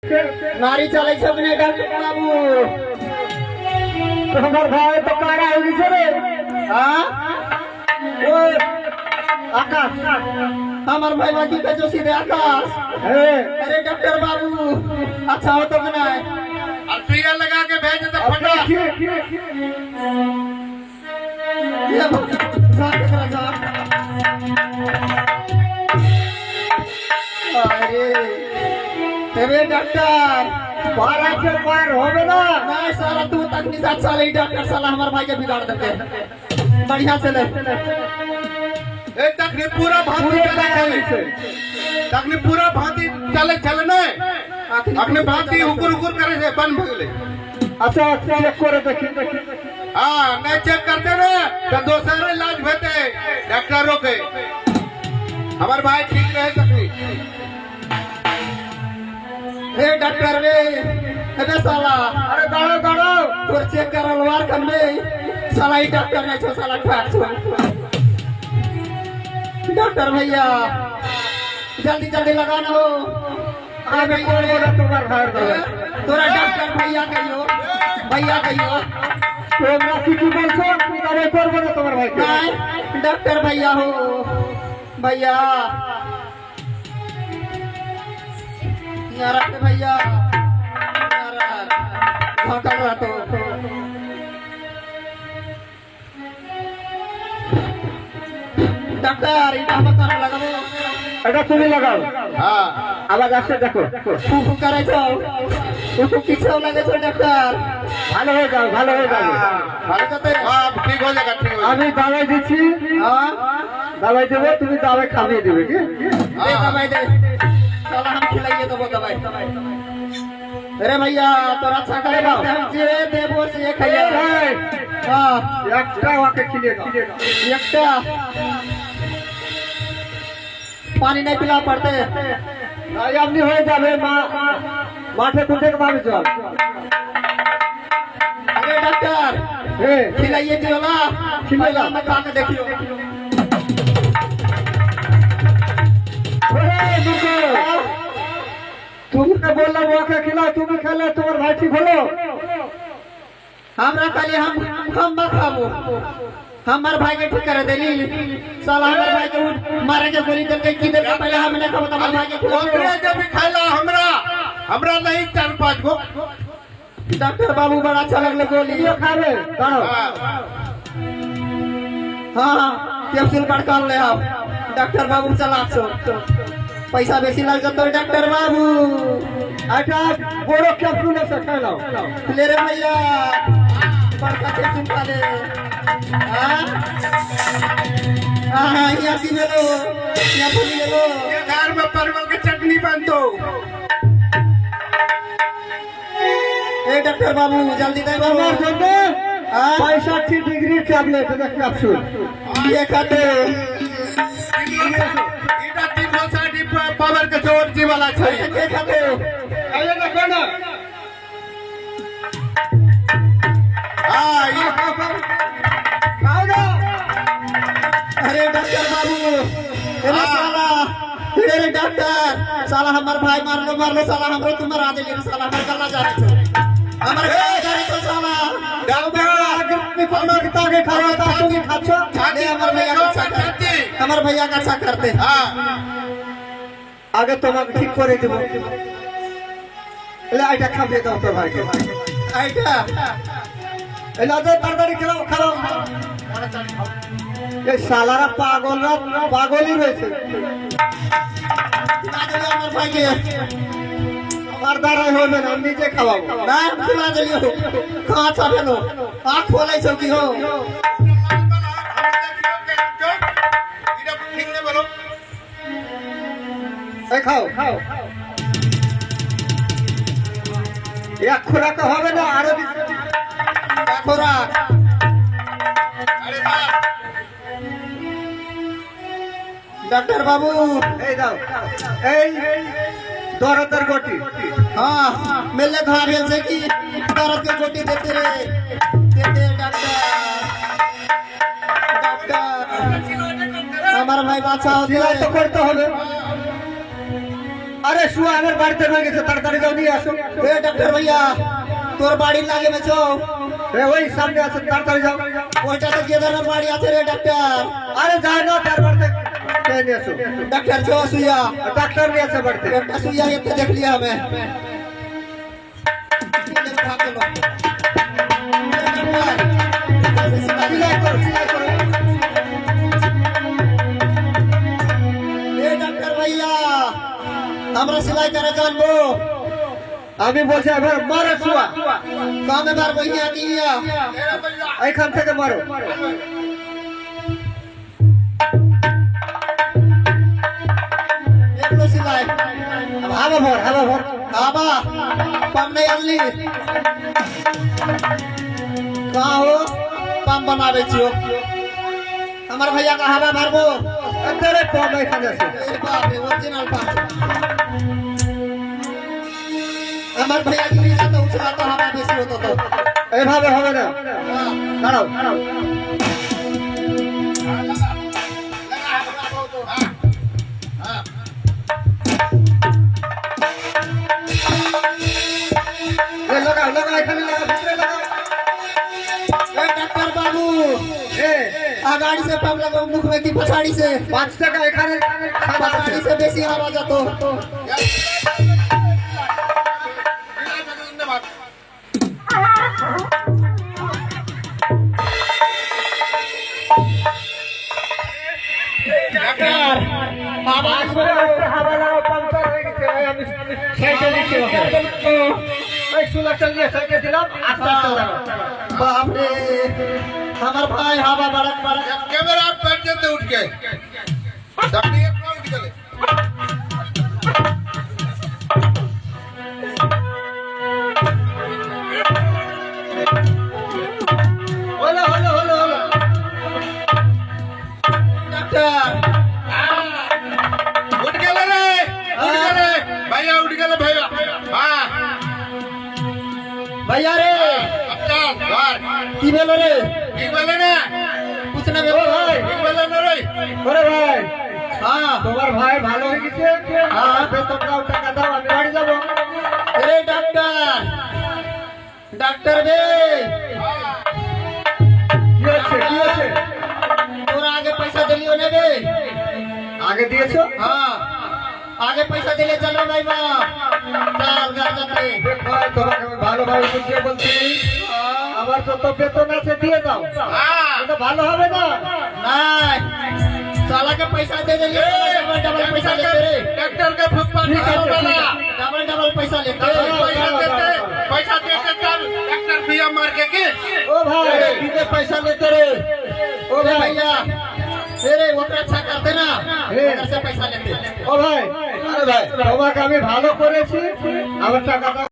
नारी चले छबने डॉक्टर बाबू তোমার ভাই তো কারা হইছে রে हां ओ आकाश हमार भाई बाकी का जो सीधे आकाश अरे डॉक्टर बाबू अच्छा हो तो ना और टीका लगा के भेज दे फटा ये जा करा जा अरे तेरे डॉक्टर 12 से पार होवे ना ना साला तू तक नहीं साथ साल ही डॉक्टर साला हमारे भाई के बिगाड़ देते बढ़िया चले ए तकनी पूरा भांति चले तकनी पूरा भांति चले चलने अपने भांति उकुर उकुर करे से बन भगले अच्छा चेक करे देखी हां नहीं चेक करते ना तो दूसरे इलाज भेटे डॉक्टरों के हमारे भाई ठीक रहे तकनी हे डॉक्टर रे अबे साला अरे गाड़ो गाड़ो तोर चेक करलवार करने साला ही डॉक्टर नहीं छो साला ठाक छो डॉक्टर भैया जल्दी जल्दी लगाना हो आगे कौन बोला तुम्हार घर दो तोरा डॉक्टर भैया कहियो तोरा की बोल छो अरे कौन बोला तुम्हार भाई नहीं डॉक्टर भैया हो भैया यार भैया यार भागल रहा तो डॉक्टर इटा बता लगाबो এটা তুমি লাগাও हां আওয়াজ আসছে দেখো ফুফু করে যাও ফুফু কিছু লাগে তো ডাক্তার ভালো হয়ে যাও ভালো যাতে हां ठीक हो जाएगा ठीक हो আমি দवाई দিচ্ছি हां दवाई দেবো তুমি दवाई খাইয়ে দিবে কি दे दवाई दे चलो हम खिलाइए दबो दवाई अरे भैया तोरा अच्छा करेगा हम जे देबो से ये खाइए हां एकटा वाके खिलेगा एकटा पानी नहीं पिला पड़ते भाई अपनी हो जावे माथे कुटे के बाबू चल अरे डॉक्टर खिलाइए दियोला खिलाइए मैं खा के देखियो तुमने बोला वो के खिला तुम खेले तुम्हार भाई ठीक होलो हमरा खाली हम खाबो हमार भाई के ठीक करे देली साला हमार भाई के मारे के गोली दे के की दे पहले हमने खाबो हमार भाई के ओकरे जब भी खाइला हमरा नहीं 4-5 गो डॉक्टर बाबू बड़ा अच्छा लगले गोली यो खावे करो हां कैप्सूल काट ले आओ डॉक्टर बाबू चला सो पैसा बेसी लग जतो डॉक्टर बाबू आटा बोरो कैप्सूल से खा लो ले रे भैया बड़का कैप्सूल खा ले हां हां ये भी ले लो ये घर में परवल की चटनी बन दो ए डॉक्टर बाबू जल्दी दे बाबू जल्दी 65 डिग्री टैबलेट दे कैप्सूल ये खाते पावर के जोर जी वाला छै के खाते आइए ना कोना हां ये खाओ ना अरे डॉक्टर बाबू अरे डॉक्टर साला हमार भाई मार लो साला हमरे तुम्हार आ देली साला हमर गला जा रहे छो हमर गला जा रहे छो साला डॉक्टर हमर के खावा ता तुम खाछो छाती हमर भैया का अच्छा करते हां आगे তোমাকে ঠিক করে দেব এলা আইটা খাবে দাও তো ভাই আইটা এলা তো তাড়াতাড়ি খাও এই শালারা পাগলই রয়েছে আমার ভাইকে আমার দ্বারা হবে না নিজে খাওয়াবো না খোলা দিও খাওয়া চাবে না আখ খোলাইছো কি হো খাও এক খোরাক হবে না আরো খোরাক डॉक्टर बाबू ए दाओ ए दर्दर गोटी हां मेले घर भेल से कि दर्द के गोटी देते रे देते डॉक्टर हमारा भाई बादशाह होते तो करते হবে আরে শুয়া আমার বাড়িতে রয়ে গেছে, তাড়াতাড়ি যাও নিয়ে আসো। এ ডাক্তার ভাইয়া তোর বাড়ির লাগে মেছো, এ ওই সামনে আছে, তাড়াতাড়ি যাও। ওইটা তো কেদারের বাড়ি আছে রে ডাক্তার। আরে যাই না, তার বাড়িতে কে নিয়ে আসো। ডাক্তার जो सुइया डॉक्टर ने ऐसे बढ़ते बेटा सुइया ये तो देख लिया हमें सिलाई करो ए डॉक्टर भैया हमरा सिलाई करे जानबो আমি বলছি এবার মারো শুয়া কামে মার ভैया দিয়া এইখান থেকে মারো सिलाई हवा भर हवा पम नहीं अगली कहाँ हो पम बनावे छियो हमारे भैया का हवा भरबो तेरे पम नहीं खाने से बाप रे ओरिजिनल पम हमारे भैया की लीजा तो उछला तो हवा बेसी होतो तो ए भावे হবে না দাঁড়াও लगा एखाने लगा भीतर लगा ए डॉक्टर बाबू ए आगाड़ी से पम लगा मुख में की पछाड़ी से 5 टका एखाने पछाड़ी से बेसी आवाज आतो डॉक्टर आवाज में हवा लाओ पंचर हो गई আমি সাইকেল দিছি ওকে এই সুলা চল গিয়ে সাইকেল দিলাম আস্তে আস্তে লাগা बाप रे हमार भाई हवा बड़ा कैमरा बैठ जाते उठ के डॉक्टर ये उठ गए हेलो डॉक्टर उठ गए रे भैया उठ गए भैया हां भैया रे अच्छा घर की बोलो रे की बोले ना कुछ ना बोलो भाई की बोले ना रे ওরে ভাই হ্যাঁ তোমার ভাই ভালো হয়ে গেছে হ্যাঁ বেতন দাও টাকা দাও আমি বাড়ি যাব রে ডাক্তার রে কি আছে তোরা আগে পয়সা দিলিও না রে আগে দিয়েছো হ্যাঁ আগে পয়সা দিলে চলো ভাই মা চল ঘর যাতে ভাই তোমাকে আমি ভালোভাবে বুঝিয়ে বলছি আমার যত বেতন আছে দিয়ে দাও हां এটা ভালো হবে না নাই साला के पैसा दे देंगे डबल पैसा लेते रे डॉक्टर का फुटपाथ डबल पैसा लेते पैसा देते चल डॉक्टर भैया मार के ओ भाई कितने पैसा लेते रे ओ भैया रे ওটা अच्छा करते ना से पैसा लेते ओ भाई अरे भाई তোমাকে আমি ভালো করেছি আমার টাকাটা